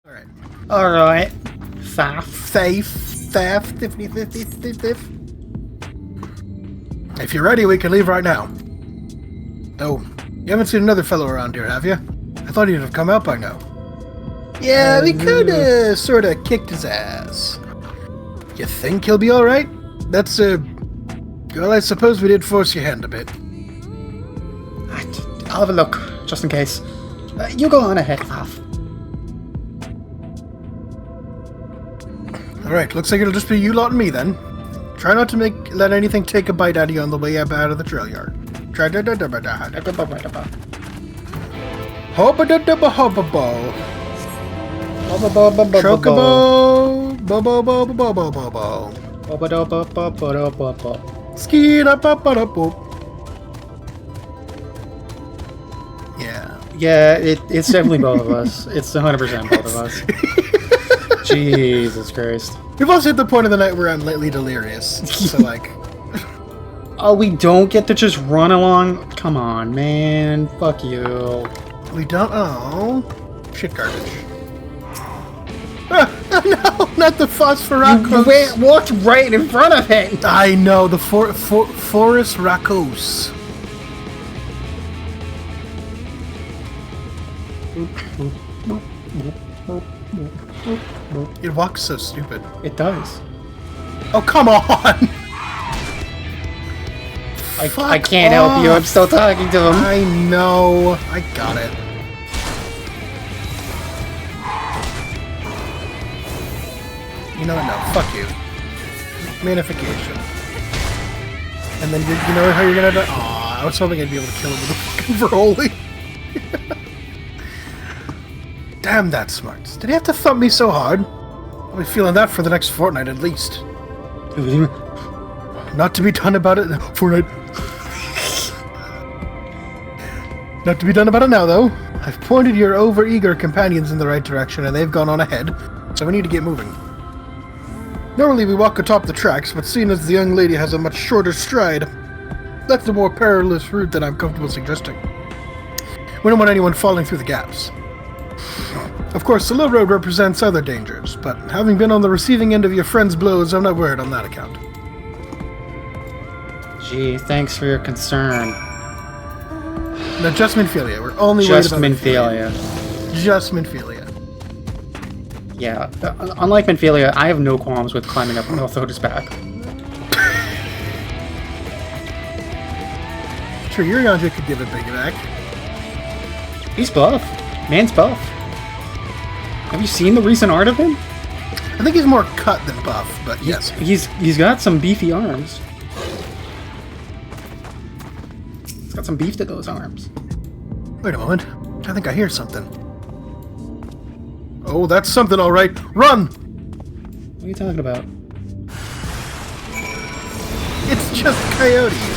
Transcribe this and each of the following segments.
Alright. Alright. Faff. Theft. If you're ready, we can leave right now. Oh, you haven't seen another fellow around here, have you? I thought he'd have come out by now. Yeah, we coulda sorta kicked his ass. You think he'll be alright? That's, well, I suppose we did force your hand a bit. I'll have a look, just in case. You go on ahead, Faff. Alright, looks like it'll just be you lot and me then. Try not to let anything take a bite out of you on the way up out of the trail yard. Try da da da da da da da da da da. Hobba da da ba hobba bo. Chocobo. Bo bo bo bo bo bo bo bo. Bobba da ba ba ba da ba ba. Ski da ba ba da bo. Yeah. Yeah, it's definitely both of us. It's 100% both of us. Jesus Christ. We've also hit the point of the night where I'm lately delirious. So, like... Oh, we don't get to just run along? Come on, man. Fuck you. We don't... Oh. Shit garbage. No, not the phosphorus. You walked right in front of it. I know, the forest raccoons. It walks so stupid. It does. Oh, come on! I can't help you. I'm still talking to him. I know. I got it. You know what? No. Fuck you. Manification. And then you know how you're gonna die? Aw, I was hoping I'd be able to kill him with a fucking Veroli. Damn, that's smart. Did he have to thump me so hard? I'll be feeling that for the next fortnight at least. Not to be done about it. Fortnite. Not to be done about it now, though. I've pointed your over-eager companions in the right direction, and they've gone on ahead, so we need to get moving. Normally we walk atop the tracks, but seeing as the young lady has a much shorter stride, that's the more perilous route that I'm comfortable suggesting. We don't want anyone falling through the gaps. Of course, the low road represents other dangers, but having been on the receiving end of your friend's blows, I'm not worried on that account. Gee, thanks for your concern. No, just Minfilia. We're only worried about Minfilia. Just Minfilia. Yeah, unlike Minfilia, I have no qualms with climbing up Melthoda's back. Sure, Urianger could give a big back. He's buff. Man's buff. Have you seen the recent art of him? I think he's more cut than buff, but yes. He's got some beefy arms. He's got some beef to those arms. Wait a moment. I think I hear something. Oh, that's something all right. Run! What are you talking about? It's just coyotes.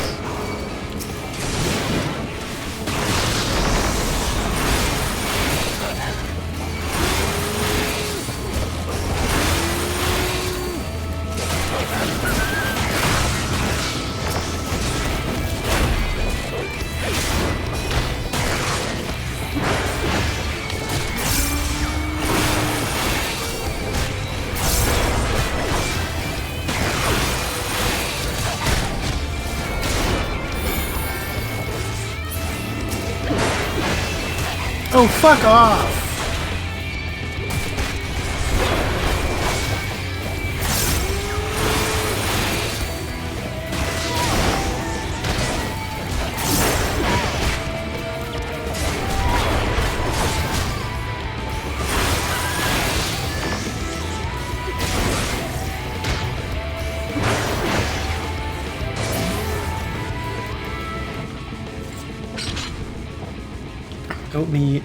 Oh, fuck off! Goat meat.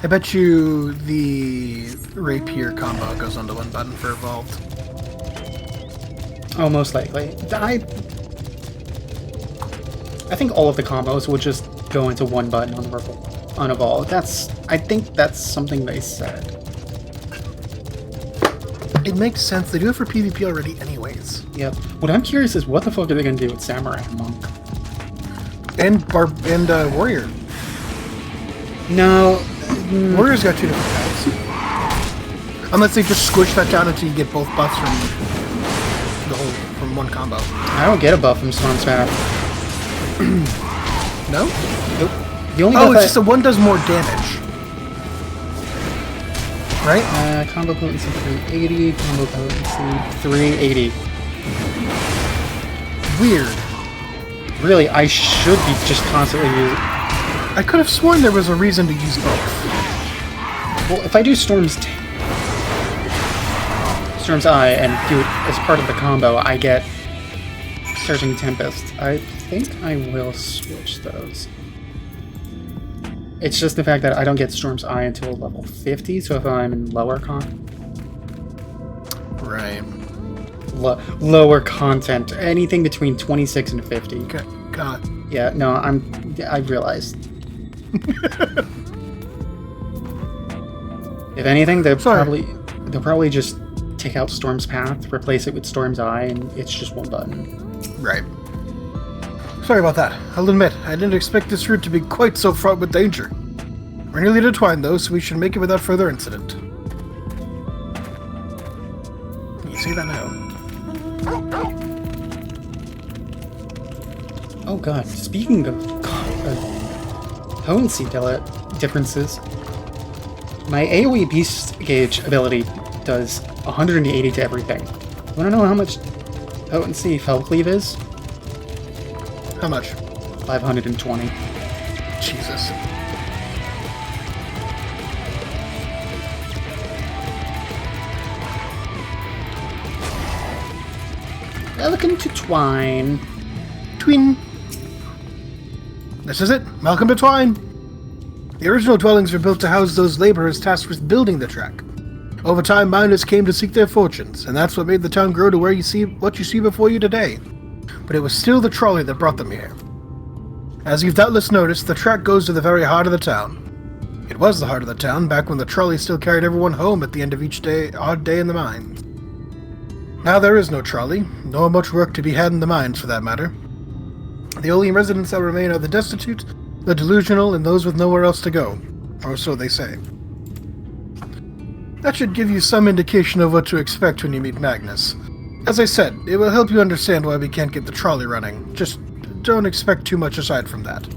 I bet you the rapier combo goes onto one button for evolved. Oh, most likely. I think all of the combos would just go into one button on evolved. I think that's something they said. It makes sense. They do it for PvP already anyways. Yep. What I'm curious is what the fuck are they gonna do with Samurai and Monk? And Warrior. No, Warriors got 2 different types. Unless they just squish that down until you get both buffs from one combo. I don't get a buff from Storm's Path. No? Nope. The only Oh, buff it's just the one does more damage. Right? Combo potency 380, combo potency 380. Weird. Really, I should be just constantly using... I could have sworn there was a reason to use both. Well, if I do Storm's Eye and do it as part of the combo, I get Surging Tempest. I think I will switch those. It's just the fact that I don't get Storm's Eye until level 50, so if I'm in lower Right. lower content, anything between 26 and 50. Okay. God. Yeah, no, I realized. If anything, they'll probably just take out Storm's Path, replace it with Storm's Eye, and it's just one button. Right. Sorry about that. I'll admit, I didn't expect this route to be quite so fraught with danger. We're nearly intertwined, though, so we should make it without further incident. You see that now? Oh god, speaking of potency differences, my AoE Beast Gauge ability does 180 to everything. You wanna know how much potency Fell Cleave is? How much? 520. Jesus. Welcome to Twine. Twin. This is it. Welcome to Twine. The original dwellings were built to house those laborers tasked with building the track. Over time, miners came to seek their fortunes, and that's what made the town grow to where you see what you see before you today. But it was still the trolley that brought them here. As you've doubtless noticed, the track goes to the very heart of the town. It was the heart of the town back when the trolley still carried everyone home at the end of each odd day in the mines. Now there is no trolley, nor much work to be had in the mines for that matter. The only residents that remain are the destitute, the delusional, and those with nowhere else to go. Or so they say. That should give you some indication of what to expect when you meet Magnus. As I said, it will help you understand why we can't get the trolley running. Just don't expect too much aside from that.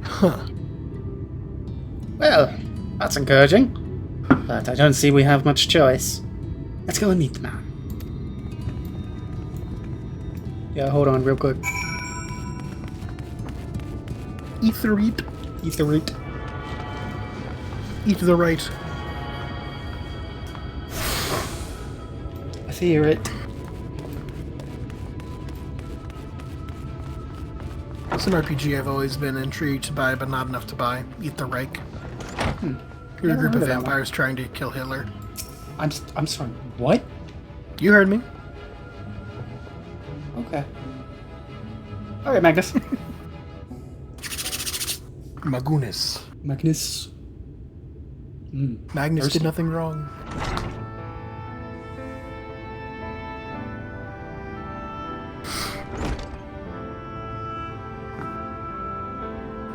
Huh. Well, that's encouraging. But I don't see we have much choice. Let's go and meet the man. Yeah, hold on real quick. Etherite. Etherite. Eat the right. I fear it. It's an RPG I've always been intrigued by, but not enough to buy. Eat the Reich. You're a group of vampires trying to kill Hitler. I'm sorry, what? You heard me. Okay. Alright, Magnus. Magnus. Magnus. Magnus Thirsty. did nothing wrong.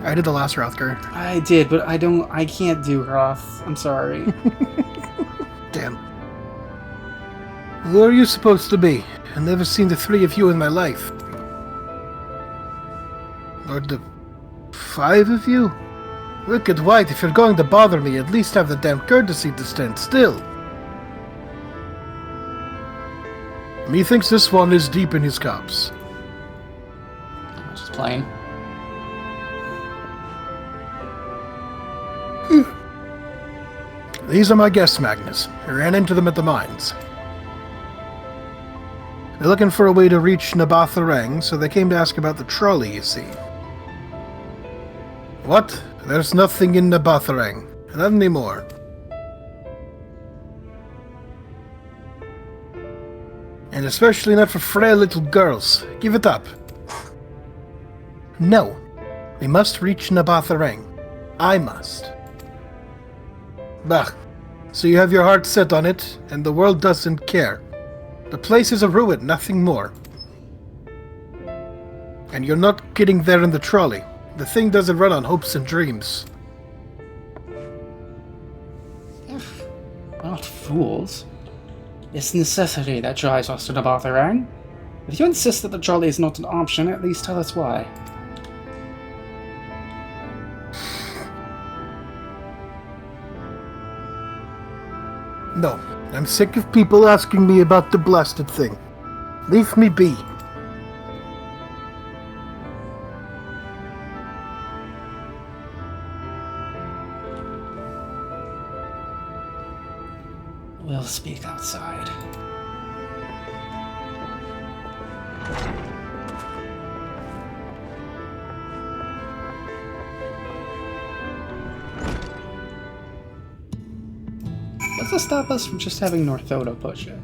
I did the last Hrothgar. I did, but I can't do Hroth. I'm sorry. Damn. Who are you supposed to be? I've never seen the three of you in my life. Or the 5 of you? Wicked White, if you're going to bother me, at least have the damn courtesy to stand still. Methinks this one is deep in his cups. I'm just playing. These are my guests, Magnus. I ran into them at the mines. They're looking for a way to reach Nabatharang, so they came to ask about the trolley, you see. What? There's nothing in Nabatharang. Not anymore. And especially not for frail little girls. Give it up. No. We must reach Nabatharang. I must. Bah. So you have your heart set on it, and the world doesn't care. The place is a ruin, nothing more. And you're not getting there in the trolley. The thing doesn't run on hopes and dreams. rules. It's necessity that drives us to the bothering. If you insist that the trolley is not an option, at least tell us why. No, I'm sick of people asking me about the blasted thing. Leave me be. We'll speak outside. What's to stop us from just having Northoda push it?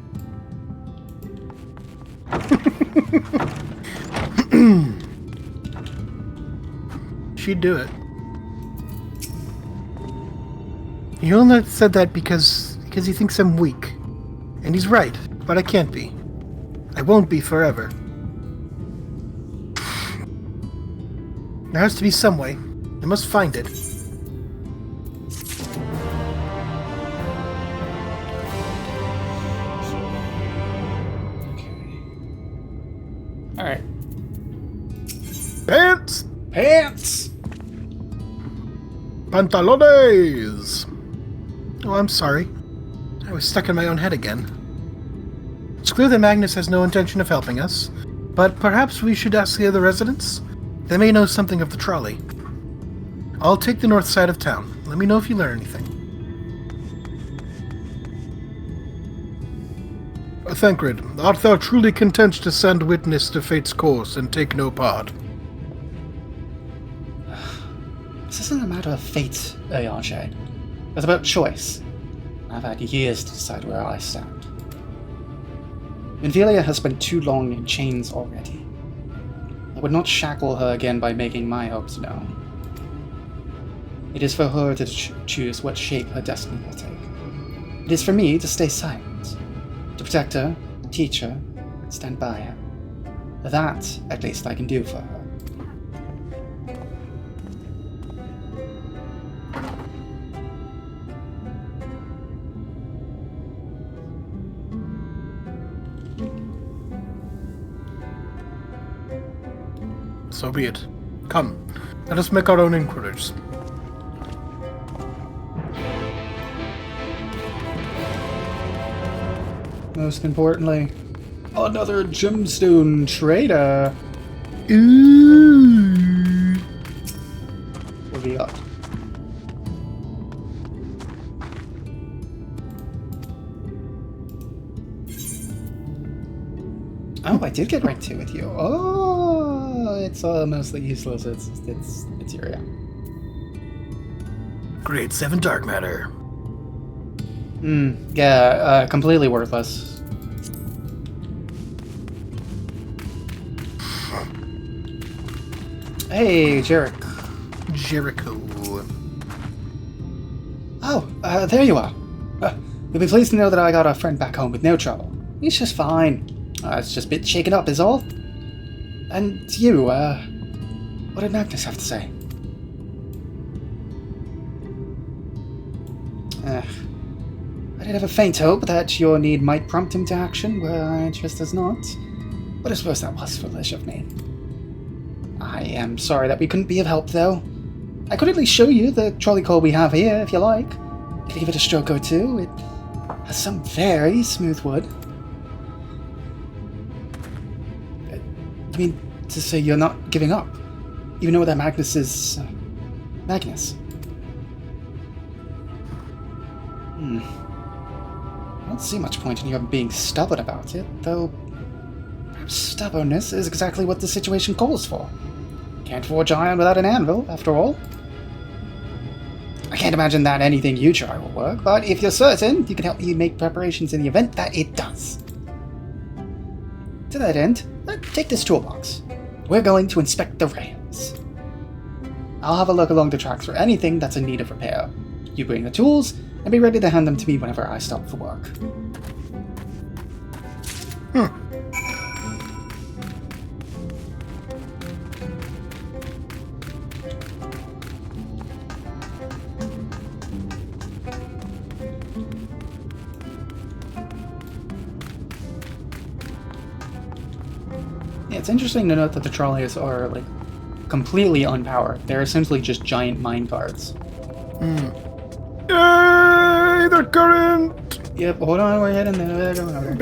She'd do it. He only said that because he thinks I'm weak. And he's right, but I can't be. I won't be forever. There has to be some way. I must find it. Alright. Pants! Pants! Pantalones! Oh, I'm sorry. I was stuck in my own head again. It's clear that Magnus has no intention of helping us, but perhaps we should ask the other residents? They may know something of the trolley. I'll take the north side of town. Let me know if you learn anything. Thancred, art thou truly content to stand witness to fate's course and take no part? This isn't a matter of fate, Ayanje. It's about choice. I've had years to decide where I stand. Minvelia has spent too long in chains already. I would not shackle her again by making my hopes known. It is for her to choose what shape her destiny will take. It is for me to stay silent, to protect her, teach her, stand by her. That, at least, I can do for her. So be it. Come, let us make our own inquiries. Most importantly, another gemstone trader. Ooh. What do you got? Oh, I did get rank 2 with you. Oh, it's mostly useless. It's Uriah. Grade 7 dark matter. Yeah, completely worthless. Hey, Jericho. Oh, there you are. You'll be pleased to know that I got a friend back home with no trouble. He's just fine. It's just a bit shaken up is all. And you, what did Magnus have to say? I did have a faint hope that your need might prompt him to action where our interest does not. But I suppose that was foolish of me. I am sorry that we couldn't be of help, though. I could at least show you the trolley core we have here, if you like. Could give it a stroke or two. It has some very smooth wood. You mean to say you're not giving up? Even though that Magnus is... Magnus? I don't see much point in your being stubborn about it, though perhaps stubbornness is exactly what the situation calls for. Can't forge iron without an anvil, after all. I can't imagine that anything you try will work, but if you're certain, you can help me make preparations in the event that it does. To that end, take this toolbox. We're going to inspect the rails. I'll have a look along the tracks for anything that's in need of repair. You bring the tools, and be ready to hand them to me whenever I stop for work. It's interesting to note that the trolleys are, like, completely unpowered. They're essentially just giant mine carts. Yay! The current! Yep, hold on, we're heading there. Going over.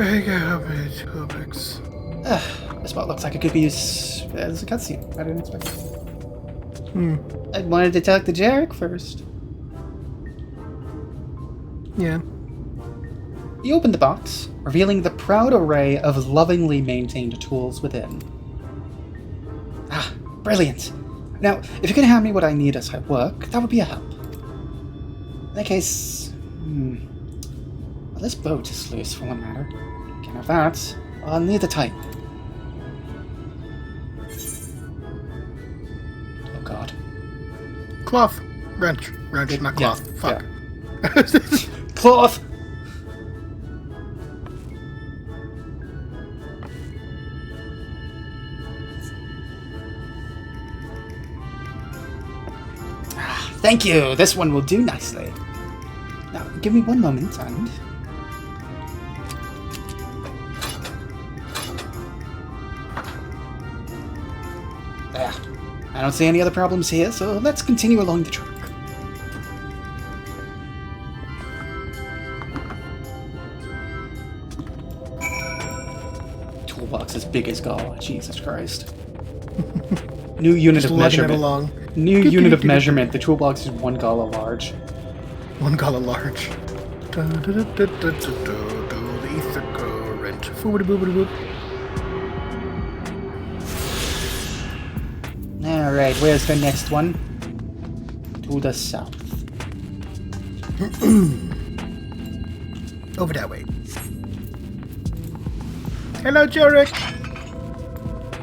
This spot looks like it could be used as a cutscene. I didn't expect it. I wanted to talk to Jarek first. Yeah. You open the box, revealing the proud array of lovingly maintained tools within. Ah, brilliant. Now, if you can hand me what I need as I work, that would be a help. In that case... Well, this boat is loose for one matter. Can't have that. I'll need the type. Oh god. Cloth. Wrench, not cloth. Yeah, Fuck. yeah. Cloth! Thank you! This one will do nicely. Now, give me one moment and... There. I don't see any other problems here, so let's continue along the track. Toolbox as big as Gaul. Jesus Christ. New unit Just of lugging it measurement. along. New unit of measurement. The toolbox is 1 gala large. 1 gala large. The ether current. Foobity boobity boop. Alright, where's the next one? To the south. Over that way. Hello, Jarek.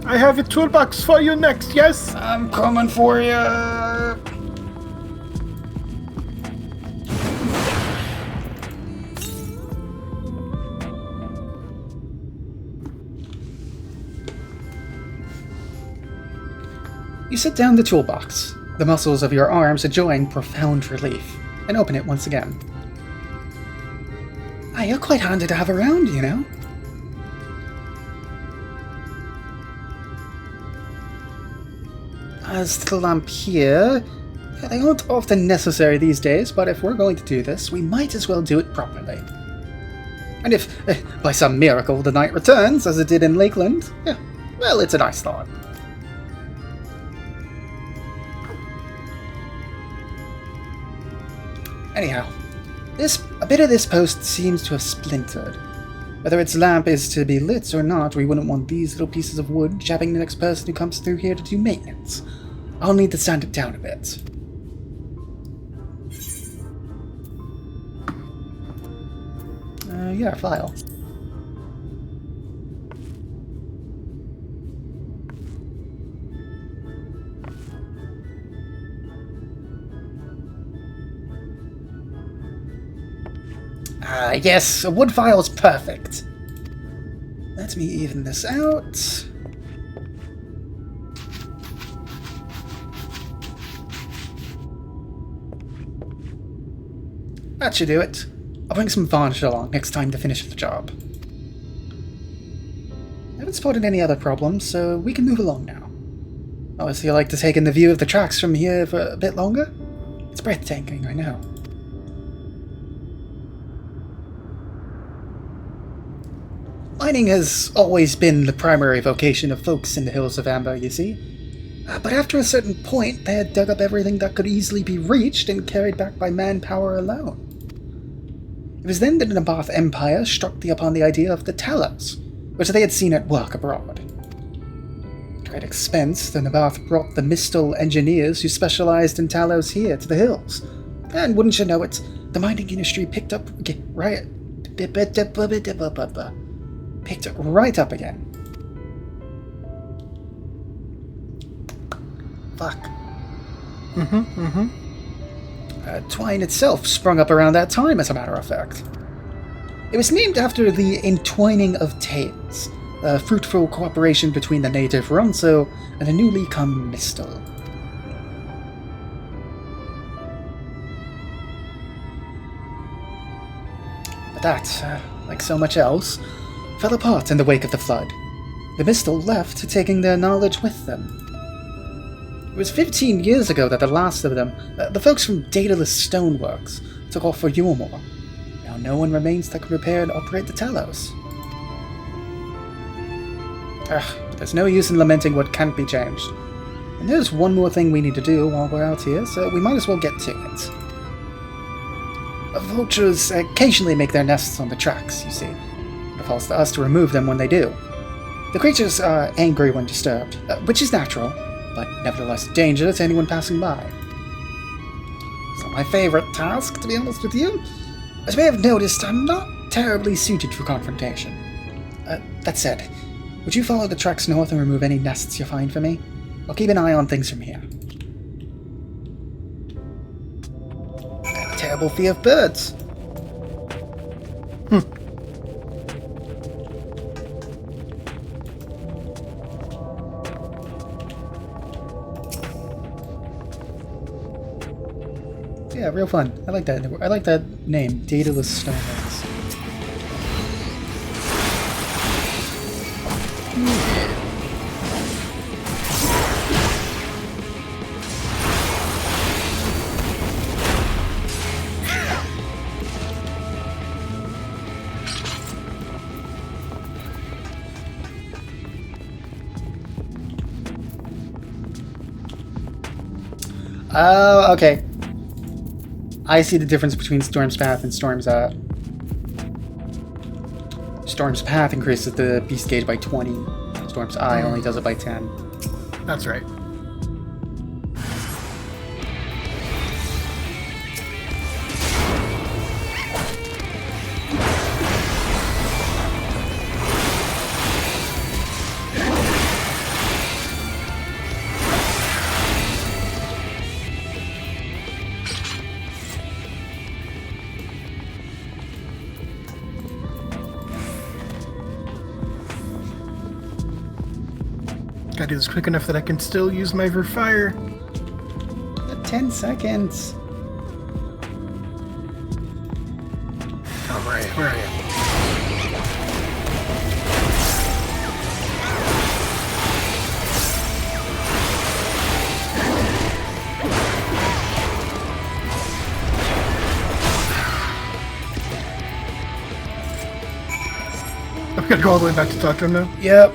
I have a toolbox for you next, yes? I'm coming for you. You sit down the toolbox, the muscles of your arms enjoying profound relief, and open it once again. Ah, you're quite handy to have around, you know? As to the lamp here, they aren't often necessary these days, but if we're going to do this, we might as well do it properly. And if, by some miracle, the night returns, as it did in Lakeland, yeah, well, it's a nice thought. Anyhow, a bit of this post seems to have splintered. Whether its lamp is to be lit or not, we wouldn't want these little pieces of wood jabbing the next person who comes through here to do maintenance. I'll need to sand it down a bit. Yeah, file. Yes, a wood file's perfect. Let me even this out. That should do it. I'll bring some varnish along next time to finish the job. I haven't spotted any other problems, so we can move along now. Obviously, I like to take in the view of the tracks from here for a bit longer. It's breathtaking, I know. Mining has always been the primary vocation of folks in the Hills of Amber, you see. But after a certain point, they had dug up everything that could easily be reached and carried back by manpower alone. It was then that the Nabath Empire struck upon the idea of the Talos, which they had seen at work abroad. At great expense, the Nabath brought the Mistal engineers who specialized in Talos here to the hills. And wouldn't you know it, the mining industry picked up right up again. Fuck. Twine itself sprung up around that time, as a matter of fact. It was named after the entwining of tales, a fruitful cooperation between the native Ronso and the newly come Mistal. But that, like so much else, fell apart in the wake of the flood. The Mistle left, taking their knowledge with them. It was 15 years ago that the last of them, the folks from Daedalus Stoneworks, took off for Yulmore. Now no one remains that can repair and operate the Talos. There's no use in lamenting what can't be changed. And there's one more thing we need to do while we're out here, so we might as well get to it. Vultures occasionally make their nests on the tracks, you see. It falls to us to remove them when they do. The creatures are angry when disturbed, which is natural, but nevertheless dangerous to anyone passing by. It's not my favorite task, to be honest with you. As you may have noticed, I'm not terribly suited for confrontation. That said, would you follow the tracks north and remove any nests you find for me? I'll keep an eye on things from here. I have a terrible fear of birds. Yeah, real fun. I like that. I like that name, Daedalus Stoneworks. Oh, okay. I see the difference between Storm's Path and Storm's Storm's Path increases the beast gauge by 20. Storm's Eye only does it by 10. That's right. Gotta do this quick enough that I can still use my Verfire. 10 seconds. Oh, where are you? Where are you? I've got to go all the way back to talk to him now? Yep.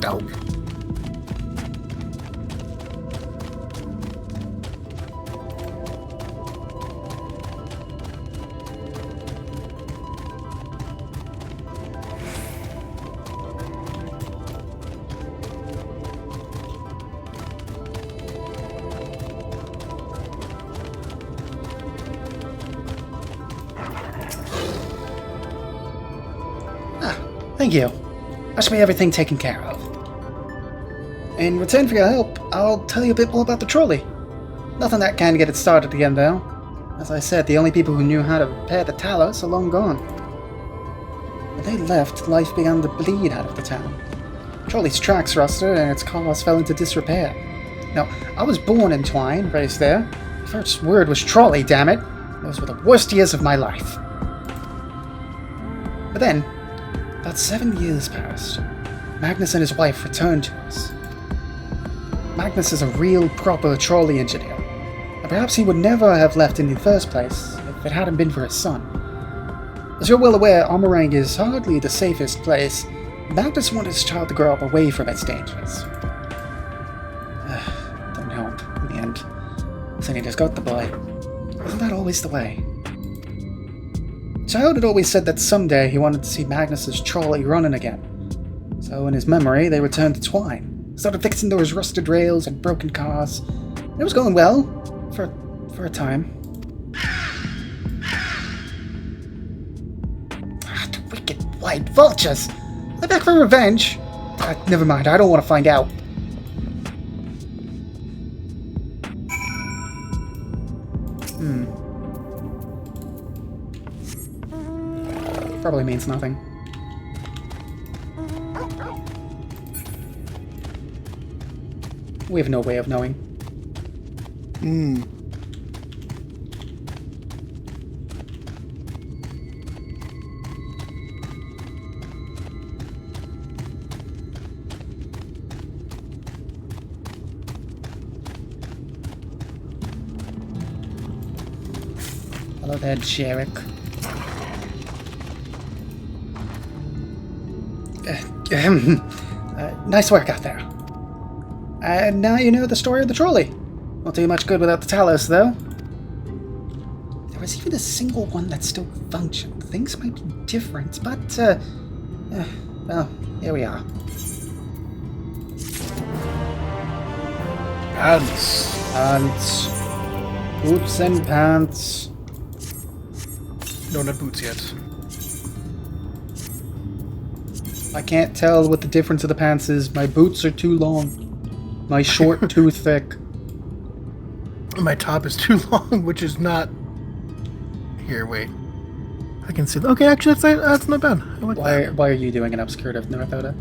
Nope. Thank you. That should be everything taken care of. In return for your help, I'll tell you a bit more about the trolley. Nothing that can get it started again, though. As I said, the only people who knew how to repair the Talos are long gone. When they left, life began to bleed out of the town. The trolley's tracks rusted and its cars fell into disrepair. Now, I was born in Twine, raised there. The first word was trolley, damn it. Those were the worst years of my life. But then, about 7 years passed. Magnus and his wife returned to us. Magnus is a real, proper trolley engineer. And perhaps he would never have left in the first place if it hadn't been for his son. As you're well aware, Armorang is hardly the safest place. Magnus wanted his child to grow up away from its dangers. Didn't help, in the end. So he just got the boy. Wasn't that always the way? Child had always said that someday he wanted to see Magnus's trolley running again. So in his memory, they returned to Twine, started fixing those rusted rails and broken cars. It was going well, for a time. The wicked white vultures! They're back for revenge! Never mind, I don't want to find out. Probably means nothing. We have no way of knowing. Hello there, Jarek. Nice work out there. And now you know the story of the trolley. Won't do much good without the Talos, though. There was even a single one that still functioned. Things might be different, but, well, here we are. Pants. Pants. Boots and pants. No, not boots yet. I can't tell what the difference of the pants is. My boots are too long. My short too thick. My top is too long, which is not... Here, wait. I can see... Okay, actually, that's not bad. I like that. Why are you doing an upskirt of North Oda?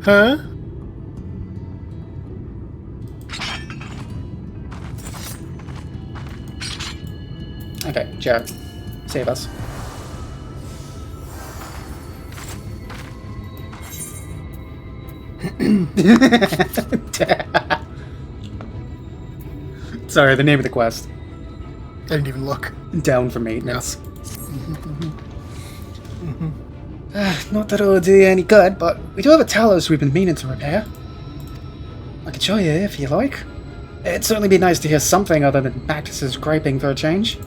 Huh? Okay, Jared, save us. Sorry, the name of the quest. I didn't even look. Down for maintenance. Not that it'll do you any good, but we do have a Talos we've been meaning to repair. I could show you if you like. It'd certainly be nice to hear something other than Bactus's griping for a change.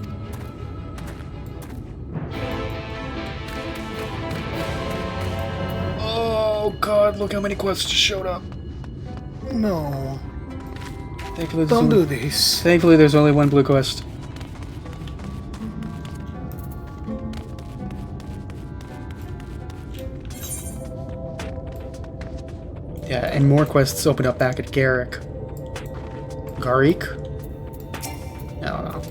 Oh god, look how many quests just showed up. No. Thankfully, Don't do this. Thankfully, there's only one blue quest. Yeah, and more quests open up back at Garrick. Garik? I don't know.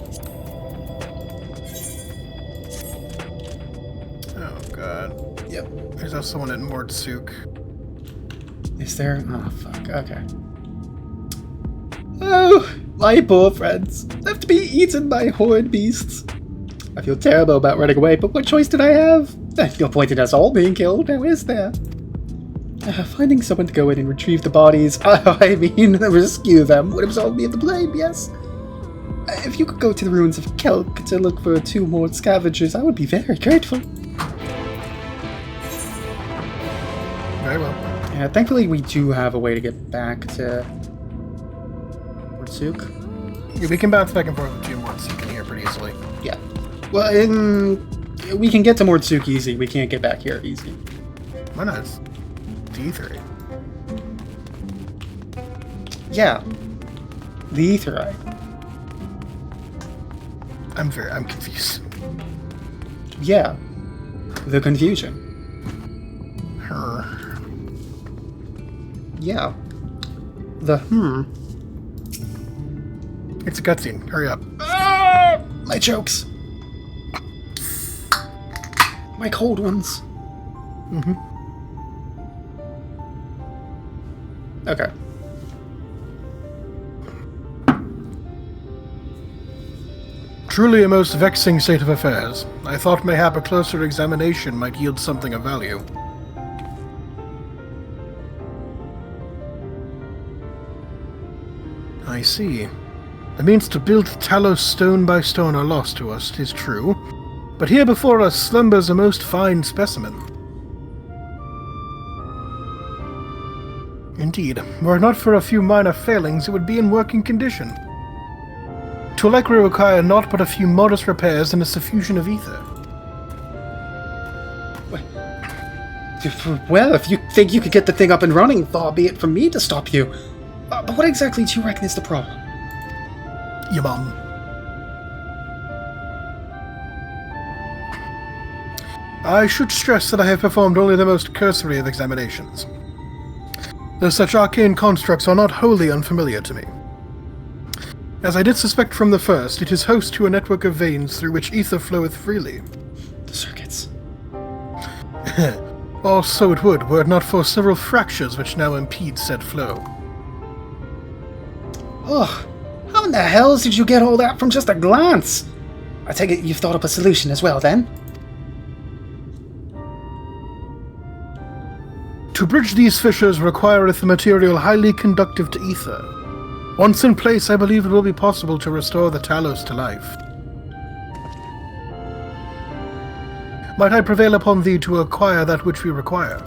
Oh god. Yep. There's also one at Mordsuk. Is there? Oh, fuck. Okay. Oh, my poor friends. Have to be eaten by horned beasts. I feel terrible about running away, but what choice did I have? There's no point in us all being killed, now is there? Finding someone to go in and retrieve the bodies, I mean, rescue them, would absolve me of the blame, yes? If you could go to the ruins of Kelk to look for 2 more scavengers, I would be very grateful. Very well. Yeah, thankfully we do have a way to get back to Mordsuk. Yeah, we can bounce back and forth between Mordsuk and here pretty easily. Yeah. Well, we can get to Mordsuk easy. We can't get back here easy. Why not? It's D3. Yeah. The Aetherite. I'm confused. Yeah. The confusion. Her. Yeah. The It's a cutscene. Hurry up. Ah! My jokes. My cold ones. Mm-hmm. Okay. Truly a most vexing state of affairs. I thought mayhap a closer examination might yield something of value. I see. The means to build Talos stone by stone are lost to us, 'tis true. But here before us slumbers a most fine specimen. Indeed, were it not for a few minor failings, it would be in working condition. 'Twill likely require naught but a few modest repairs and a suffusion of ether. Well, if you think you could get the thing up and running, far be it from me to stop you. But what exactly do you reckon is the problem? Your mum. I should stress that I have performed only the most cursory of examinations, though such arcane constructs are not wholly unfamiliar to me. As I did suspect from the first, it is host to a network of veins through which ether floweth freely. The circuits. Or so it would, were it not for several fractures which now impede said flow. Oh, how in the hell did you get all that from just a glance? I take it you've thought up a solution as well, then? To bridge these fissures requireth a material highly conductive to ether. Once in place, I believe it will be possible to restore the Talos to life. might I prevail upon thee to acquire that which we require?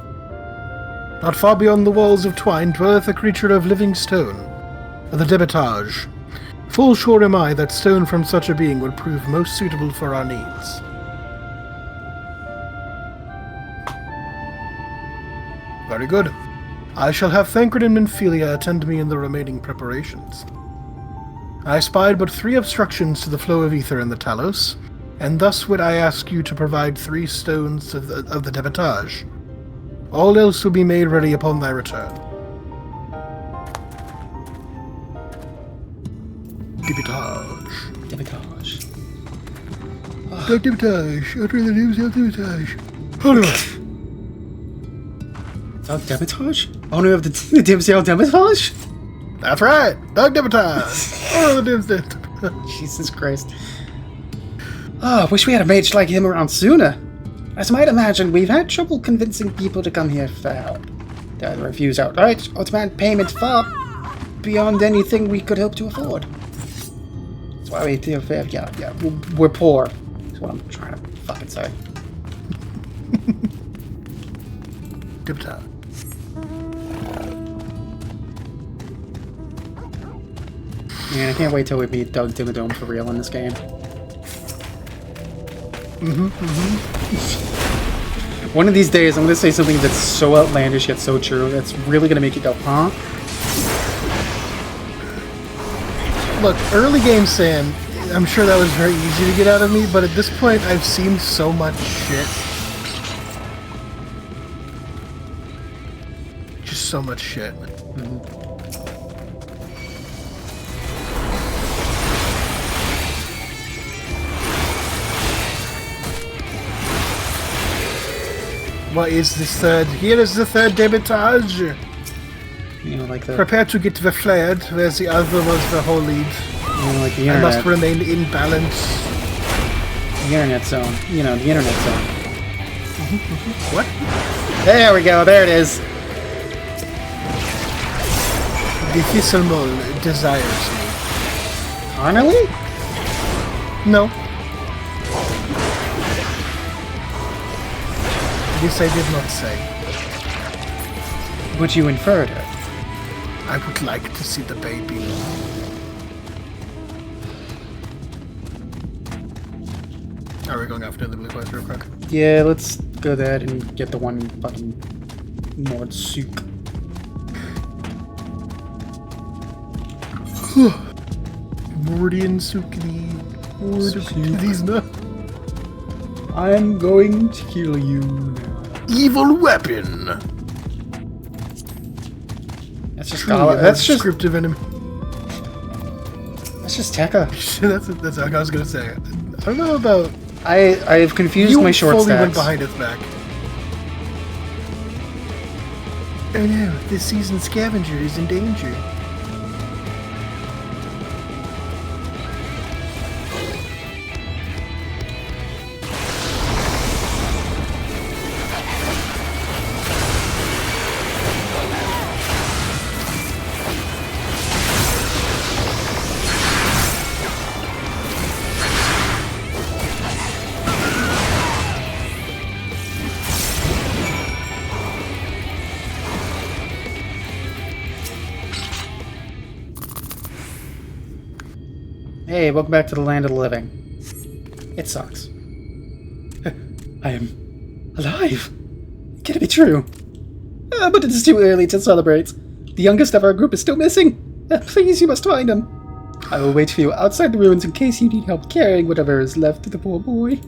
Not far beyond the walls of Twine dwelleth a creature of living stone, the Debitage. Full sure am I that stone from such a being would prove most suitable for our needs. Very good. I shall have Thancred and Minfilia attend me in the remaining preparations. I spied but 3 obstructions to the flow of ether in the Talos, and thus would I ask you to provide 3 stones of the Debitage. All else will be made ready upon thy return. Debitage. Debitage. Debitage. Utter the news of Debitage. Hold on. Doug Debitage? Owner of the Dimsdale Debitage? That's right. Doug Debitage. Oh, the Dimsdale. Jesus Christ. Oh, wish we had a mage like him around sooner. As you might imagine, we've had trouble convincing people to come here for help. They either refuse outright or demand payment far beyond anything we could hope to afford. That's why we feel fair. Yeah, we're poor. That's what I'm trying to fucking say. Debitage. Man, I can't wait till we beat Doug Dimmadome for real in this game. One of these days, I'm going to say something that's so outlandish yet so true that's really going to make you go, huh? Look, early game Sam, I'm sure that was very easy to get out of me, but at this point, I've seen so much shit. Just so much shit. What is this third? Here is the third Debitage. You know, like the... Prepare to get the flared, whereas the other was the holy. You know, like the I internet. must remain in balance. The internet zone. You know, the internet zone. What? There we go, there it is. The Thistlemole desires me. Carnally? No. This I did not say. But you inferred it. I would like to see the baby. Are we going after the blue quest real quick? Yeah, let's go there and get the one fucking Nord Sook. Mordian Sukini. These no. I'm going to kill you now. Evil weapon. That's just Truly, that's just descriptive enemy. that's just Tekka. that's what I was gonna say. I don't know about. I've confused You my short fully stacks. went behind its back. Oh no, this season's scavenger is in danger. Hey, welcome back to the land of the living. It sucks. I am alive. Can it be true? But it is too early to celebrate. The youngest of our group is still missing. Please, you must find him. I will wait for you outside the ruins in case you need help carrying whatever is left of the poor boy.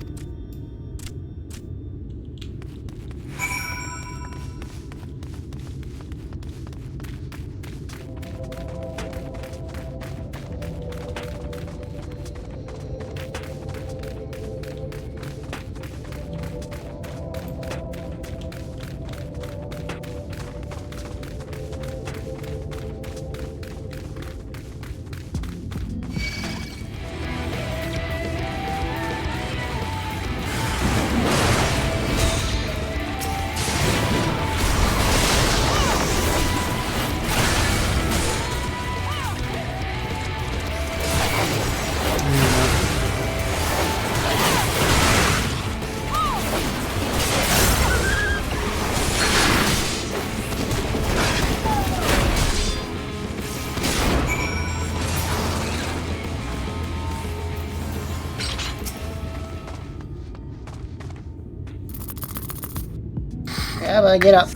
Come on, get up.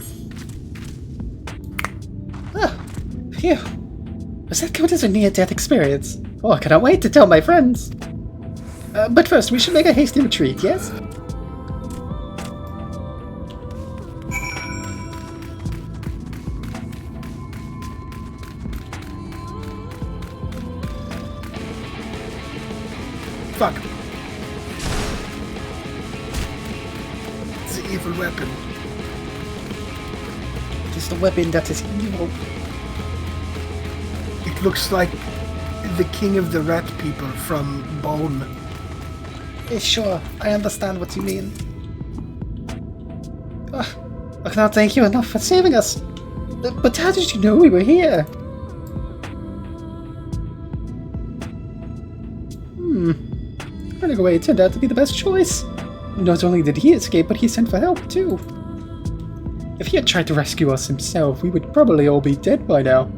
Ah, phew. Was that count as a near-death experience? Oh, I cannot wait to tell my friends. But first, we should make a hasty retreat, yes? Fuck. It's the evil weapon. It is the weapon that is evil. It looks like the king of the rat people from Bone. Sure, I understand what you mean. I cannot thank you enough for saving us. But how did you know we were here? Running away turned out to be the best choice. Not only did he escape, but he sent for help too. If he had tried to rescue us himself, we would probably all be dead by now.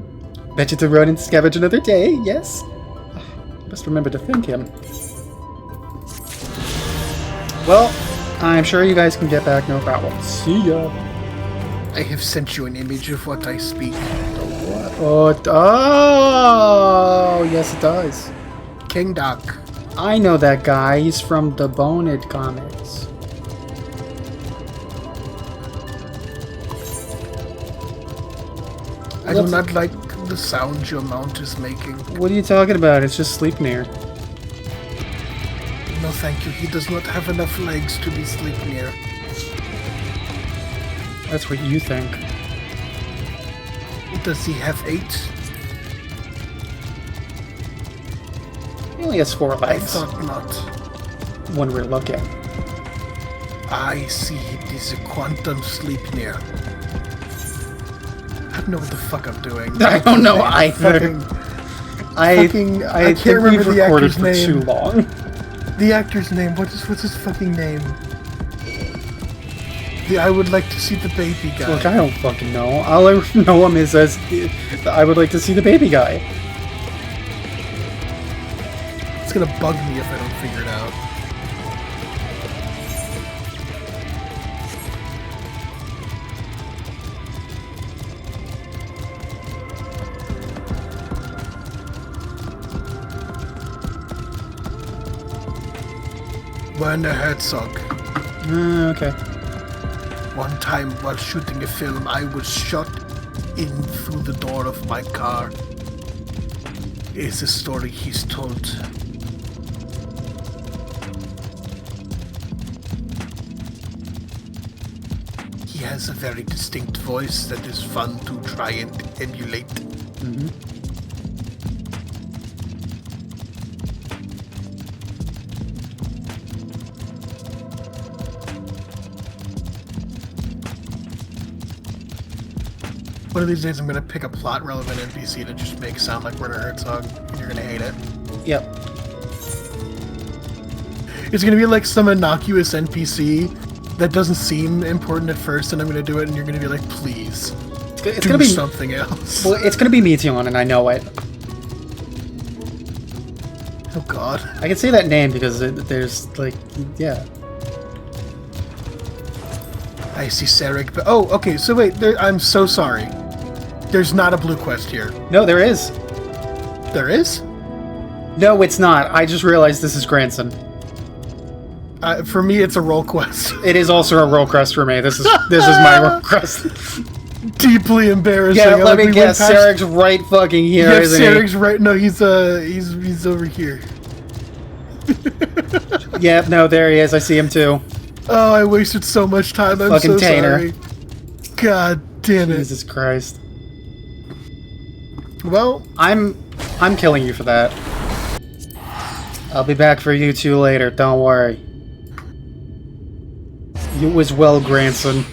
Better to run and scavenge another day, yes? Must remember to thank him. Well, I'm sure you guys can get back, no problem. See ya. I have sent you an image of what I speak. Oh, yes it does. King Doc. I know that guy. He's from the Boned comics. I do not like the sound your mount is making. What are you talking about? It's just Sleipnir. No thank you, he does not have enough legs to be Sleipnir. That's what you think. Does he have 8? He only has 4 I legs. thought not. When we're looking. I see it is a quantum Sleipnir. I don't know what the fuck I'm doing. I don't know either. I can't think remember we've the recorded actor's for name. too long. The actor's name. What's his fucking name? I would like to see the baby guy. Look, I don't fucking know. All I know him is as I would like to see the baby guy. It's gonna bug me if I don't figure it out. Werner Herzog. Okay. One time while shooting a film, I was shot in through the door of my car. It's a story he's told. He has a very distinct voice that is fun to try and emulate. Mm-hmm. One of these days I'm going to pick a plot-relevant NPC to just make sound like Werner Herzog, and you're going to hate it. Yep. It's going to be like some innocuous NPC that doesn't seem important at first, and I'm going to do it, and you're going to be like, please, It's do gonna be something else. Well, it's gonna be Meteon, and I know it. Oh god. I can say that name because there's like, yeah. I see Sarek, but oh, okay, so wait, I'm so sorry. There's not a blue quest here. No, there is. There is? No, it's not. I just realized this is Granson. For me, it's a role quest. It is also a roll crest for me. This is my roll crest. Deeply embarrassing. Yeah, let me we guess. went past- Sarek's right fucking here, Yeah, isn't Sarek's right. No, he's over here. he? Yeah, no, there he is. I see him too. Oh, I wasted so much time. I'm Fucking so Tanner. sorry. God damn it. Jesus Christ. Well, I'm killing you for that. I'll be back for you two later. Don't worry. You as well, Granson.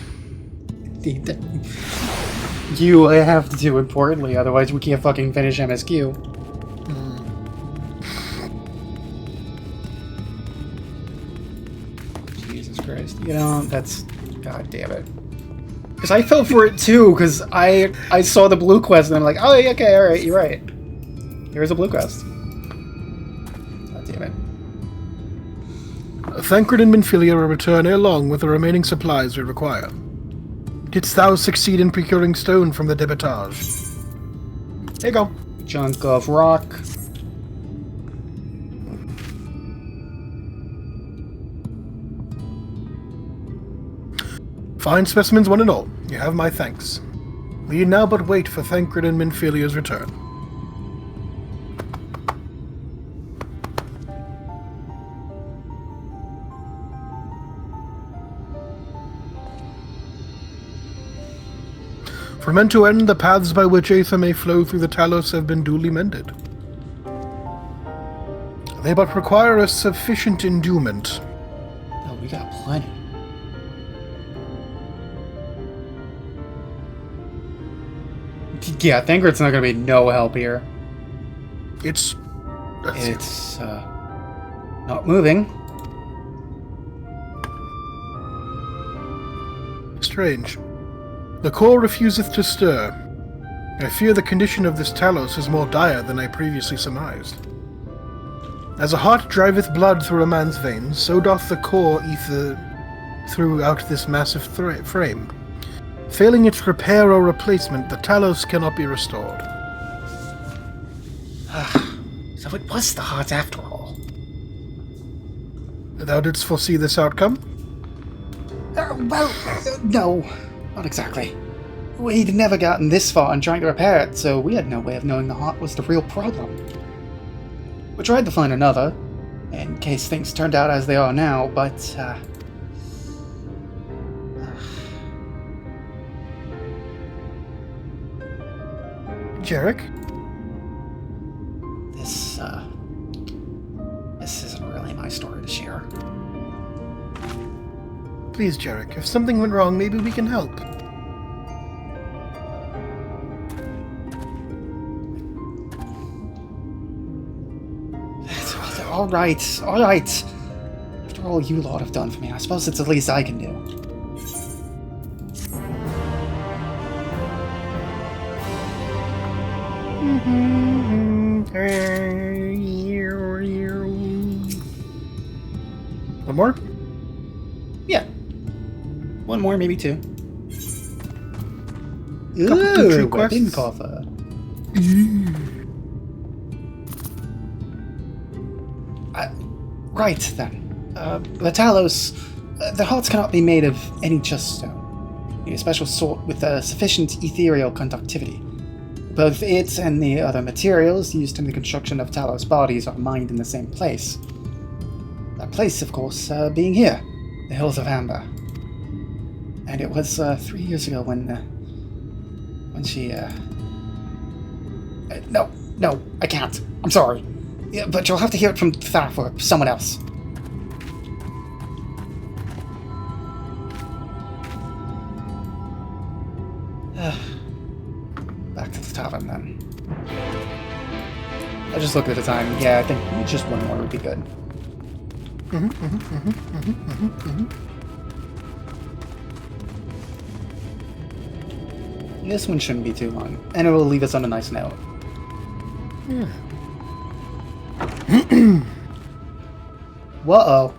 You have to do importantly, otherwise we can't fucking finish MSQ. Jesus Christ. You know, that's... God damn it. Because I fell for it too, because I saw the blue quest and I'm like, oh, okay, alright, you're right. Here's a blue quest. God damn it. Thancred and Minfilia will return ere long with the remaining supplies we require. Didst thou succeed in procuring stone from the debitage? Here you go. Chunk of rock. Fine specimens, one and all. You have my thanks. We need now but wait for Thancred and Minfilia's return. From end to end, the paths by which Aether may flow through the Talos have been duly mended. They but require a sufficient endowment. Oh, we got plenty. Yeah, Thancred's not gonna be no help here. It's not moving. strange. The core refuseth to stir. I fear the condition of this Talos is more dire than I previously surmised. As a heart driveth blood through a man's veins, so doth the core ether throughout this massive frame. Failing its repair or replacement, the Talos cannot be restored. So it was the heart after all. Thou didst foresee this outcome? No. Not exactly. We'd never gotten this far in trying to repair it, so we had no way of knowing the heart was the real problem. We tried to find another, in case things turned out as they are now, but, Jarek? This isn't really my story to share. Please, Jarek, if something went wrong, maybe we can help. All right. After all you lot have done for me, I suppose it's the least I can do. One more? Yeah. One more, maybe two. Couple true weapon quests. coffer. Right, then. The Talos... the hearts cannot be made of any just stone. You need a special sort with sufficient ethereal conductivity. Both it and the other materials used in the construction of Talos bodies are mined in the same place. That place, of course, being here, the Hills of Amber. And it was 3 years ago when she... No, I can't. I'm sorry. Yeah, but you'll have to hear it from Thaf or someone else. Back to the tavern, then. I just looked at the time. Yeah, I think just one more would be good. This one shouldn't be too long, and it will leave us on a nice note. Yeah. Whoa.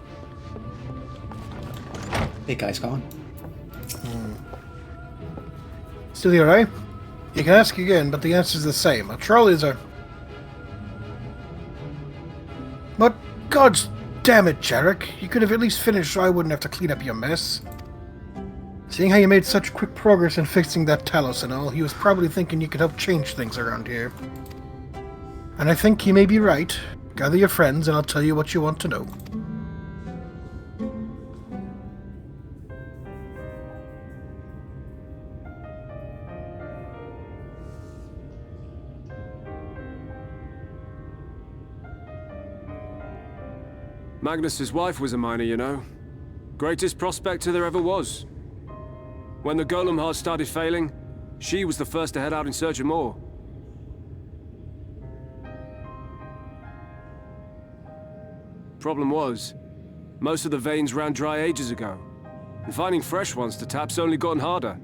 Big guy's gone. Still here, eh? You can ask again, but the answer's the same. Our trolleys are... But, gods damn it, Jarek. You could have at least finished so I wouldn't have to clean up your mess. Seeing how you made such quick progress in fixing that Talos and all, he was probably thinking you could help change things around here. And I think he may be right. Gather your friends and I'll tell you what you want to know. Magnus's wife was a miner, you know. Greatest prospector there ever was. When the golem heart started failing, she was the first to head out in search of more. Problem was, most of the veins ran dry ages ago, and finding fresh ones to tap's only gotten harder.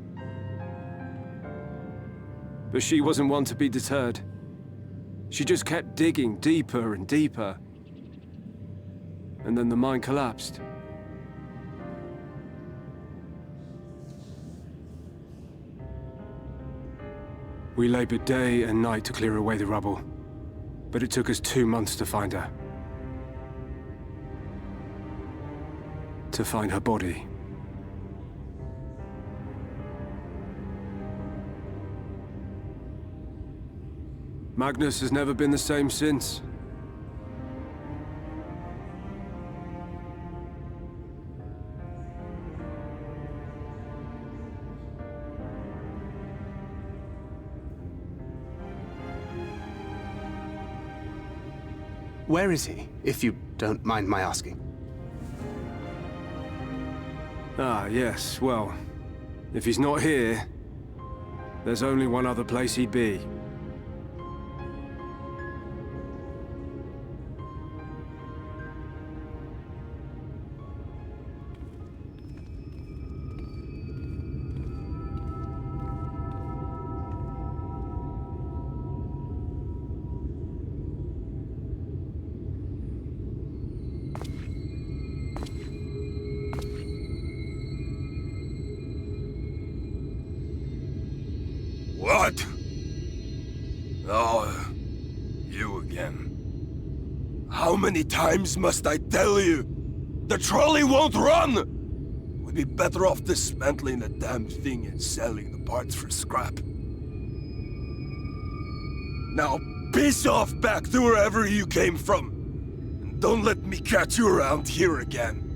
But she wasn't one to be deterred. She just kept digging deeper and deeper. And then the mine collapsed. We labored day and night to clear away the rubble, but it took us 2 months to find her. To find her body. Magnus has never been the same since. Where is he, if you don't mind my asking? Ah, yes, well, if he's not here, there's only one other place he'd be. What? Oh, you again. How many times must I tell you? The trolley won't run! We'd be better off dismantling the damn thing and selling the parts for scrap. Now piss off back to wherever you came from. And don't let me catch you around here again.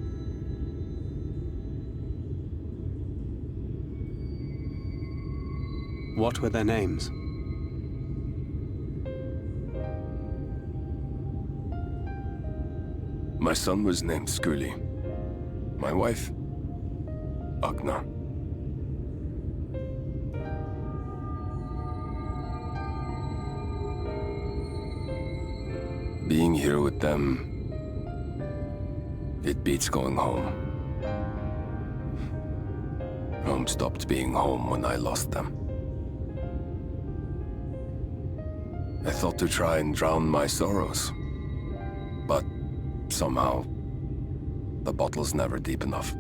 What were their names? My son was named Skuli. My wife, Agna. Being here with them, it beats going home. Home stopped being home when I lost them. I thought to try and drown my sorrows, but somehow, the bottle's never deep enough.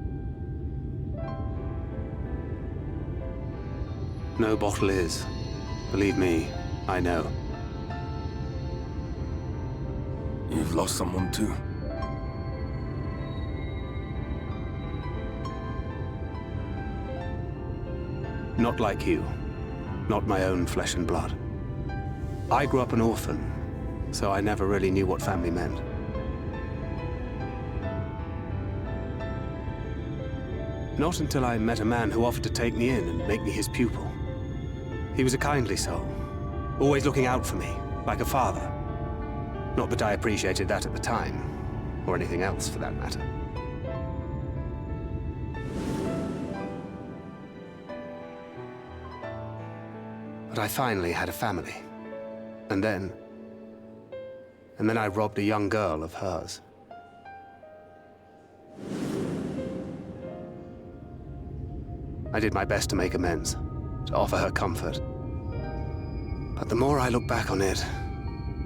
No bottle is. Believe me, I know. You've lost someone too. Not like you. Not my own flesh and blood. I grew up an orphan, so I never really knew what family meant. Not until I met a man who offered to take me in and make me his pupil. He was a kindly soul, always looking out for me, like a father. Not that I appreciated that at the time, or anything else for that matter. But I finally had a family. And then I robbed a young girl of hers. I did my best to make amends, to offer her comfort. But the more I look back on it,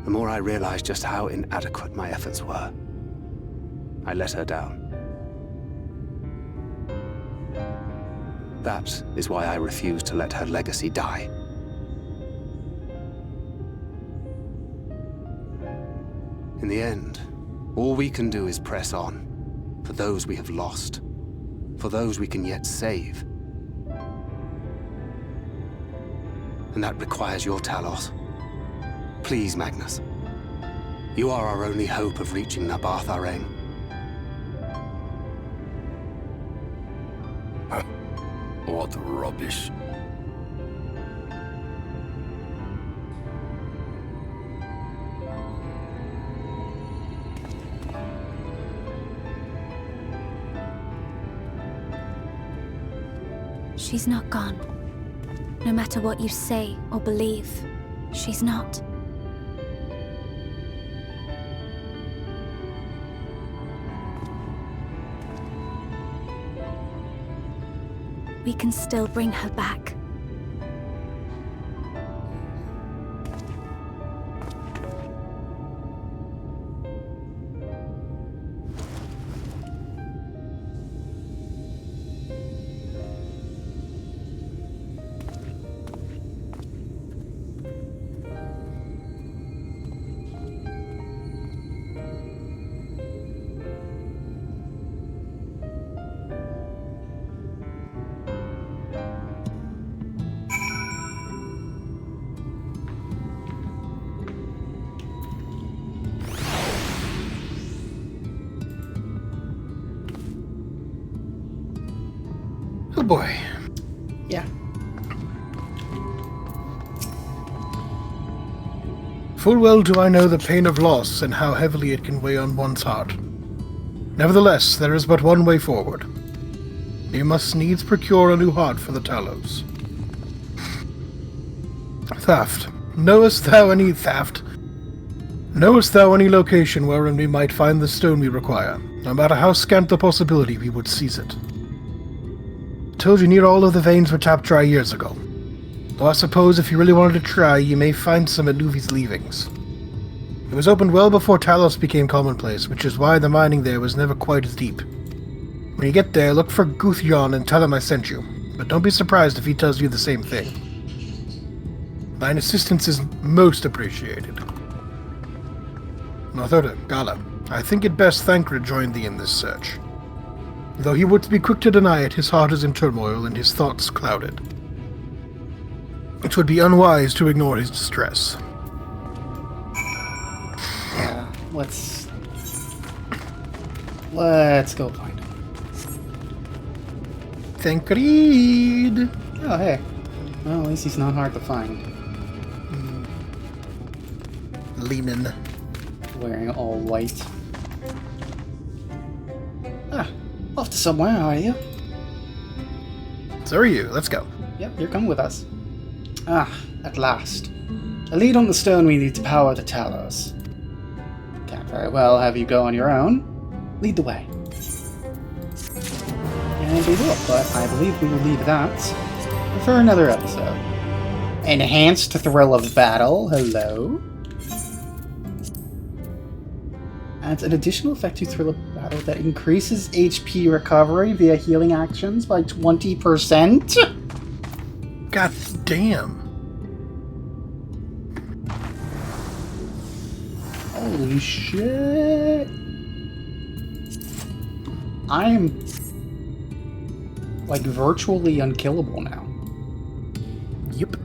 the more I realize just how inadequate my efforts were. I let her down. That is why I refuse to let her legacy die. In the end, all we can do is press on, for those we have lost, for those we can yet save. And that requires your Talos. Please, Magnus. You are our only hope of reaching Nabarth Areng. What rubbish. She's not gone. No matter what you say or believe, she's not. We can still bring her back. boy. Yeah. Full well do I know the pain of loss and how heavily it can weigh on one's heart. Nevertheless, there is but one way forward. You must needs procure a new heart for the Talos. Theft. Knowest thou any location wherein we might find the stone we require? No matter how scant the possibility, we would seize it. Told you near all of the veins were tapped dry years ago. Though I suppose if you really wanted to try, you may find some at Nuvi's leavings. It was opened well before Talos became commonplace, which is why the mining there was never quite as deep. When you get there, look for Guthjon and tell him I sent you, but don't be surprised if he tells you the same thing. Thine assistance is most appreciated. Northoda, Gala, I think it best Thancred joined thee in this search. Though he would be quick to deny it, his heart is in turmoil and his thoughts clouded. It would be unwise to ignore his distress. Yeah, let's go find him. Thancred! Oh, hey. Well, at least he's not hard to find. Leanin'. Wearing all white. Ah, off to somewhere, are you? So are you. Let's go. Yep, you're coming with us. Ah, at last. A lead on the stone we need to power the Talos. Can't very well have you go on your own. Lead the way. And we will, but I believe we will leave that for another episode. Enhanced thrill of battle, hello? Adds an additional effect to thrill of battle that increases HP recovery via healing actions by 20%. God damn. Holy shit. I am like virtually unkillable now. Yep.